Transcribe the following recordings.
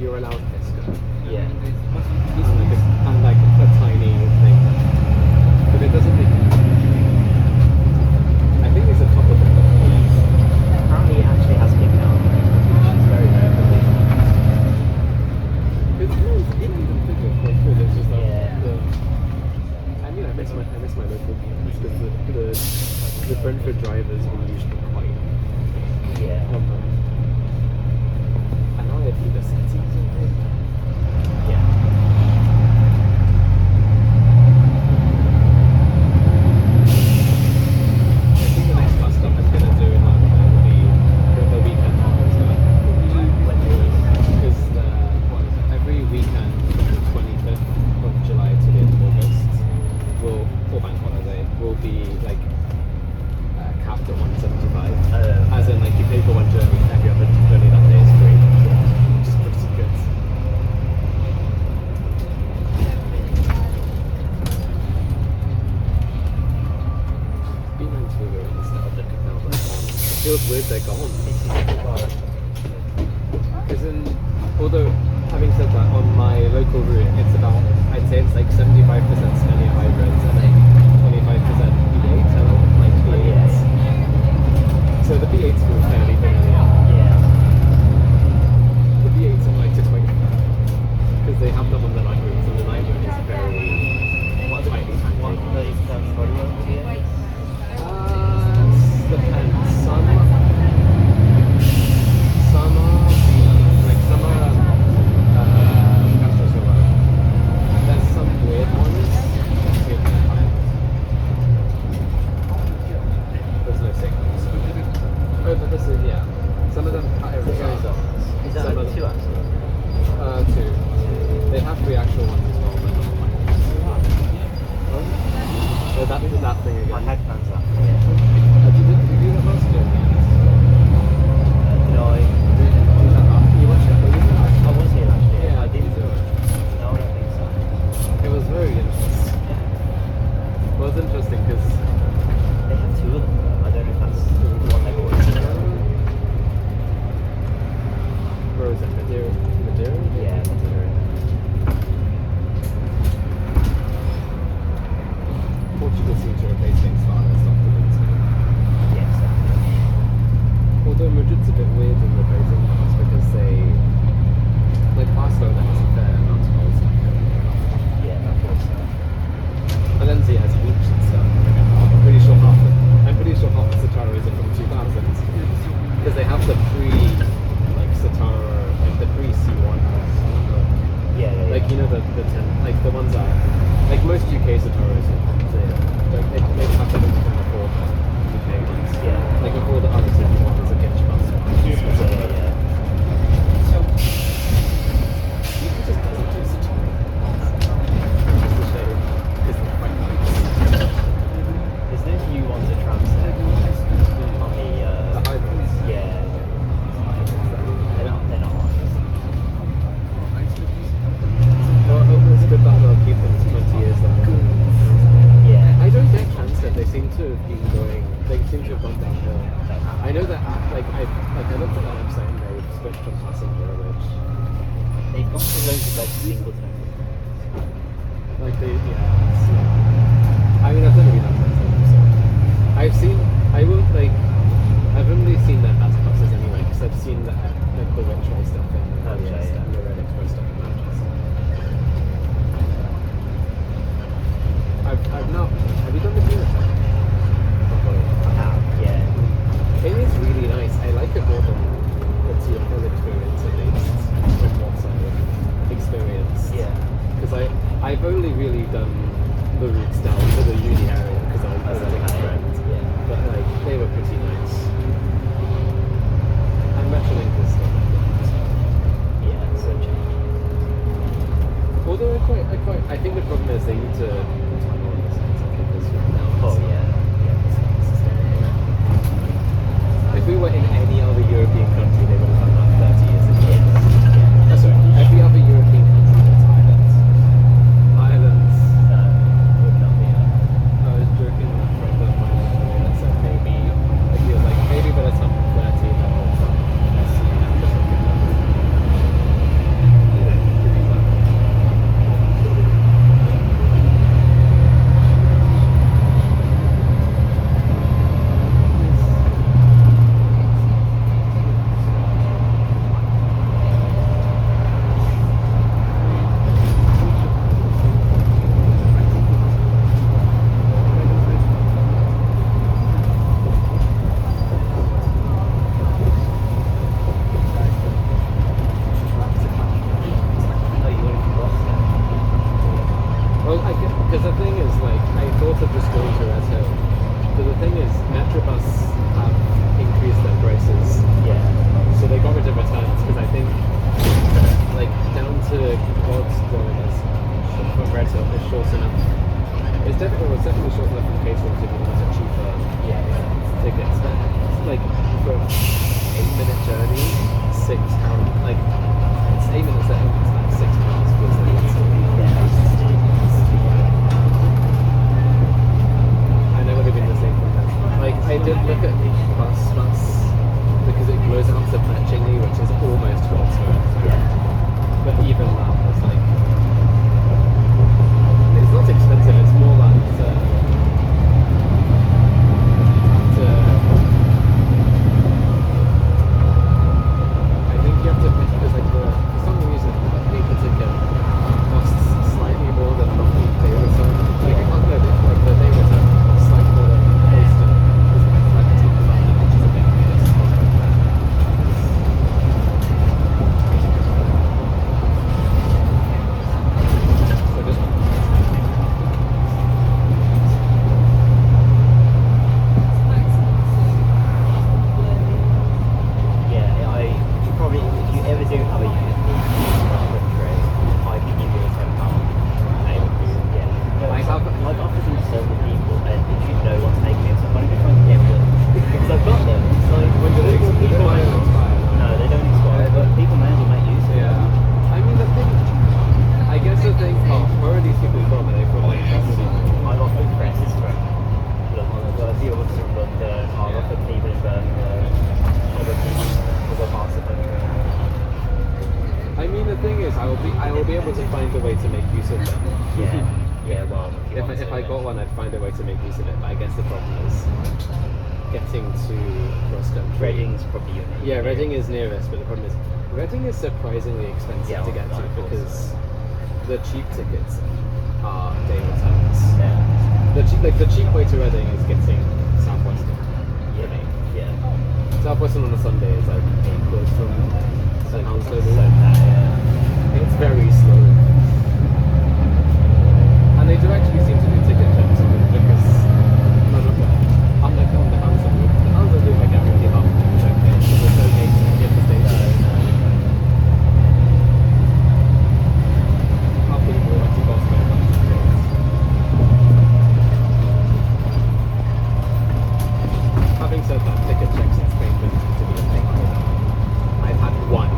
you're allowed Pisca. Yeah. And like a tiny thing. But it doesn't make I think it's a top of the police. Apparently it actually has kickdown. It's very rare for me. It's even bigger for good. It's just like I mean, I miss my local games because the Brentford drivers were usually quite on them. And now they do the cities. Yeah. I think the next bus stop I'm gonna do in London will be the weekend as well. Because every weekend from the 25th of July to the end of August for bank holiday will be like capped at 175. As in like you pay for one journey, every other journey that day is free. Which is pretty good. B9TL instead of the now they're gone. It feels weird they're gone. Although having said that, on my local route it's about, I'd say it's like 75% Scania hybrids and like 25% V8s and like V8s. So the V8s feel fairly familiar. Yeah. The V8s I like to quite because they have them on the night routes and the night route is very tightly packed. 130% body on the V8? Depends. Some are there's some weird ones. There's no signals. Oh, but this is, some of them have Is that like 2 axles? 2. They have 3 actual ones as well, but not mine. So that thing again. My headphones up. Did you do that last year? No, You watched it? I was here last year. Yeah, I didn't do it. No, I don't think so. It was very interesting. It was interesting because They have 2 of them. I don't know if that's what they were. where was it? Madeira? Yeah, Madeira. Portugal seems to replace things fast afterwards. Yeah, exactly. Although Madrid's a bit weird in replacing cars because they, like Barcelona has a fair amount of old stuff going on. Yeah, I thought so. Valencia has heaps and stuff. I'm pretty sure half the Citaros are from 2000s because they have the Citaro, like the pre-C1. Yeah. Like you know the 10, like the ones that like most UK Citaros, they have them before UK ones. Yeah. Like before the other C1s are getting bus. Yeah. So you can just doesn't do Citaro. It's a shame because they're quite nice. There's no new ones at Transnet on The hybrids. Yeah. They're not Well, I hope it's good that they'll keep them for 20 years then. Yeah. I don't get Transnet. They seem to have been going. They seem to have gone downhill. I know that I looked at that website and they've switched from passenger, which They've gone to loads of like singleton. like they I mean I've never been on Transnet, so I've only seen their fast buses anyway because I've seen the Wright stuff in Manchester and the Red Express stuff in Manchester. I've not. Have you done the Gearbox? Yeah. It is really nice. I like it more than the TFL experience at least, from what I've experienced. Yeah. Because I've only really done the routes down to the uni area because I was visiting a friend. Yeah. But like they were pretty nice. And Metrolink is still like that. Yeah, so cheap. Although I think the problem is they need to tunnel on this because now Oh yeah. if we were in any other European country, they would have done that 30 years ago. Yeah. Sorry, every other European country that's Ireland. Ireland's would not be I was joking with a friend of mine that said maybe I feel like maybe by the time I'm 30 they'll start. Floor is from Redhill is short enough. It's definitely short enough from Caterham if you wanted cheaper tickets. But like for 8-minute journey, £6. Like it's 8 minutes there, it's like £6 feels like it's and it would have been the same for that. Like I did look at bus because it goes out to Bletchingley, which is almost Godstone. But even that was like, it's not expensive, it's more like I think you have to pay, because like for some reason the paper ticket costs slightly more than the day return. Like I can't go like the day return costs slightly more than the Oyster, because like a ticket money, which is a bit weird. I will be able to find a way to make use of them. If I got one, I'd find a way to make use of it. But I guess the problem is getting to cross country. Reading's probably your name. Yeah, Reading is nearest, but the problem is Reading is surprisingly expensive to get to because the cheap tickets are day returns. The cheap way to Reading is getting Southwestern. Southwestern on a Sunday is like £8 from St. Hounslow. It's very slow. And they do actually seem to do ticket checks on it because unlike on the Hounslow route, the Hounslow route I guarantee half of it's okay, so there's no gates to get the station. Half the people went to Godstone back to the gates. Having said that, ticket checks in Spain don't seem to be a thing. I've had one.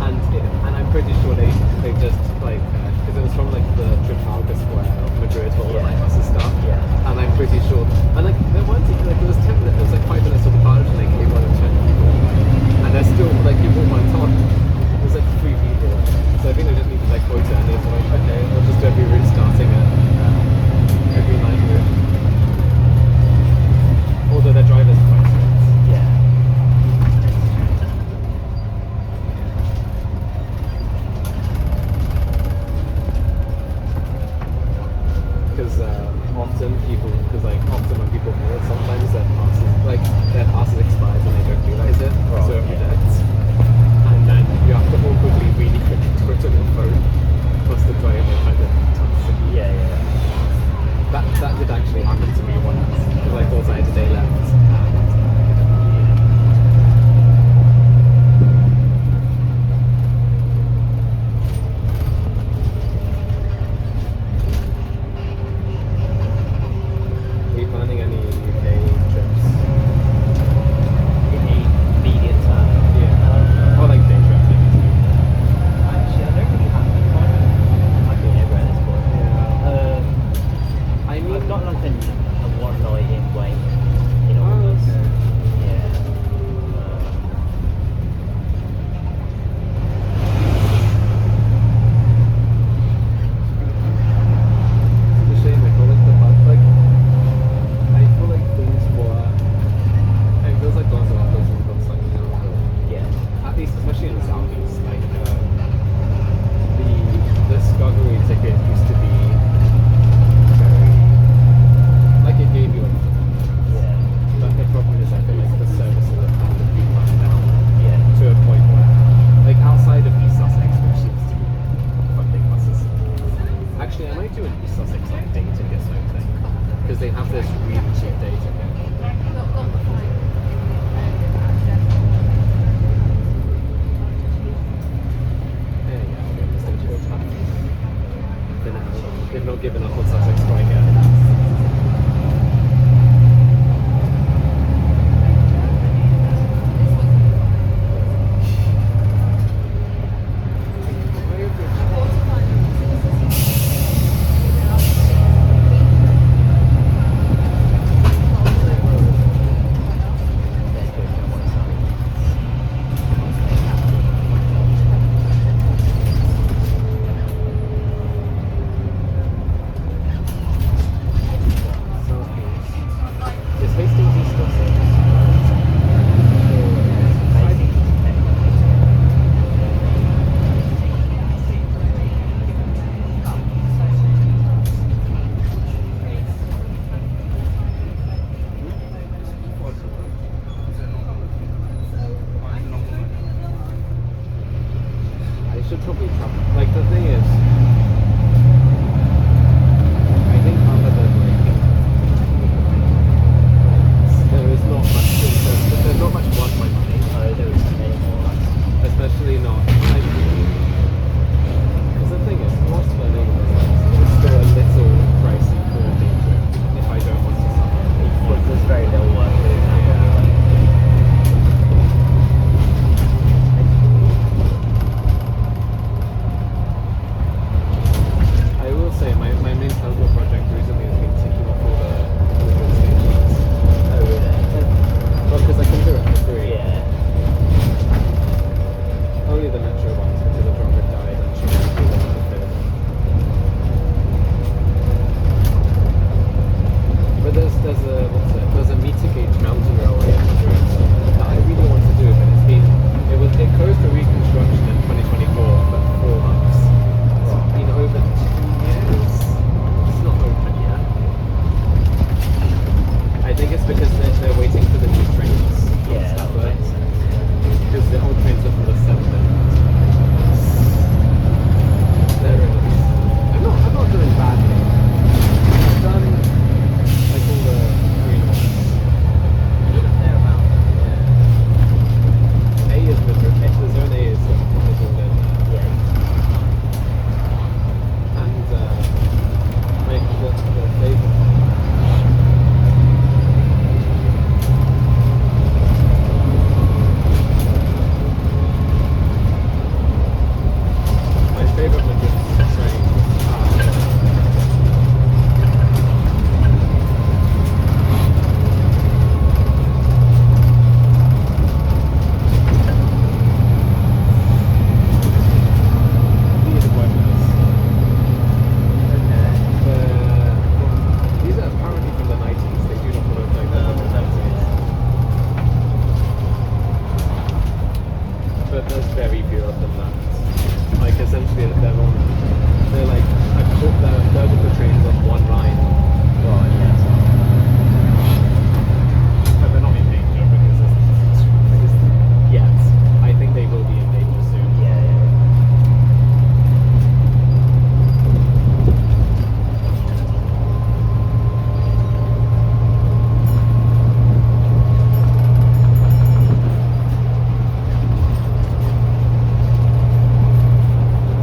And I'm pretty sure they just like because it was from like the Trafalgar Square of Madrid where all the like buses stop. And I'm pretty sure and like there weren't even like it was 10 minutes, it was like 5 minutes of the car and they came on and 20 people. And there's still like people went on. There's like 3 people. So I think they just needed like quota and they were like, okay, we'll just do every route starting at every night route. Although their drivers are quite strict. Often when people board, sometimes their passes expires and they don't realise it, so it rejects. And then you have to awkwardly really quickly put on your phone, plus the driver kind of taps it. That did actually happen to me once, because I thought I had a day left. given up on Sussex Striker. Should probably come. Like the thing is, I think under the there is not much interest, but there's not much want my money. Oh, there is more. Especially not. Because the thing is, cost per name is still a little pricey for a day trip if I don't want to suffer. There's very little work doing that. I will say my main Tesla project recently has been ticking off all the good stations. Oh, really? Well, because I can do it for free. Yeah. Only the metro ones because the driver died and she didn't do one of the fifth. But there's a meter gauge mountain railway in Madrid that I really want to do, but it closed for reconstruction in 2024 for 4 months. It's been over 2 years. It's not open yet. I think it's because they're waiting for the new trains. Yeah, that would make sense. Because the old trains are from the 70s. There it is. I'm not doing badly. I've done like all the green ones. Yeah. A is the zone A is all in. Yeah. And like the favourite. My favourite Madrid train. These are quite nice. These are apparently from the 90s. They do not look like that from the 70s. But there's very few of them left. Like essentially they're like vertical trains on one line. Right, yeah. But they're not in danger because yet. I think they will be in danger soon. Yeah, yeah.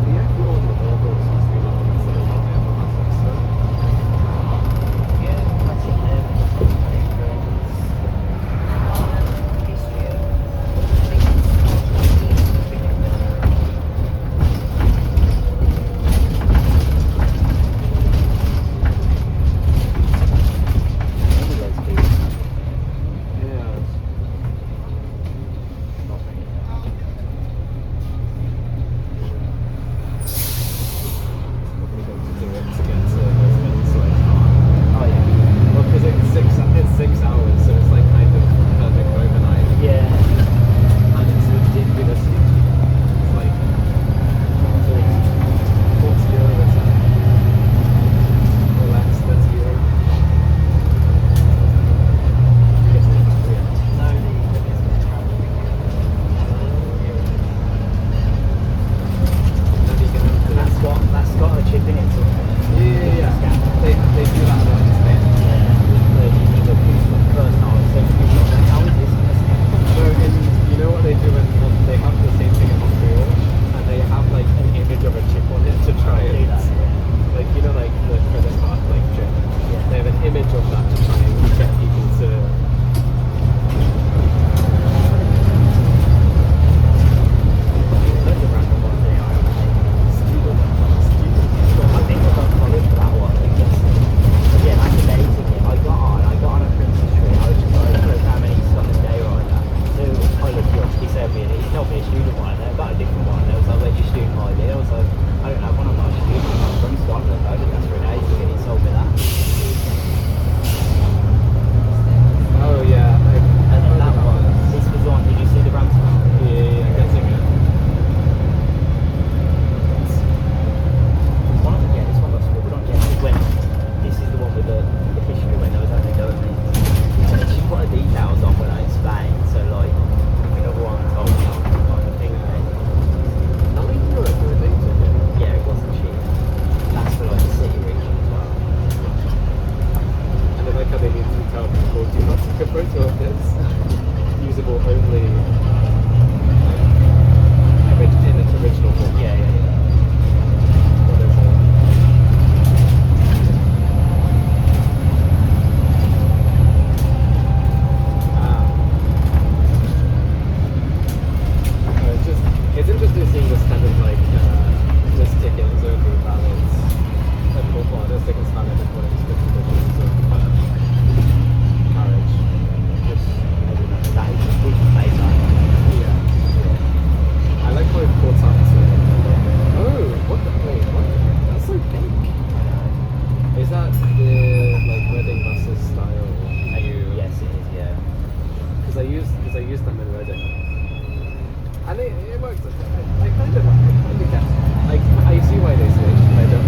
The actual on the Volvo seems to be not necessarily on the other ones, so Yeah, I idea. I was like, I don't have one on my street. I'm from Scotland. I did that for a day to get it sold me that. Oh yeah. And then that one, this was the one, did you see the brand? Yeah, I'm guessing it. One of them, yeah, this one got scribbled on. Yeah, when this is the one with the history when there was only government. She put her details on when I explained, so like, another one told me on the thing. Not in Europe, or things like that. Yeah, it wasn't cheap. That's for like the city region as well. And I like how they need to tell people do not take a photo of this. Usable only in its original form. Yeah, yeah, yeah. What is it? It's interesting seeing this kind of like this ticket is only valid and multiple others tickets valid according to different conditions of marriage. Just, I don't know, that is just good place on. Yeah. I like how it puts up to oh, what the wait, what? That's so big. Is that the like wedding buses style? Yes, it is, yeah. Because I used them in Reading. And it works. I kind of get it. Like, I see why they switched. I don't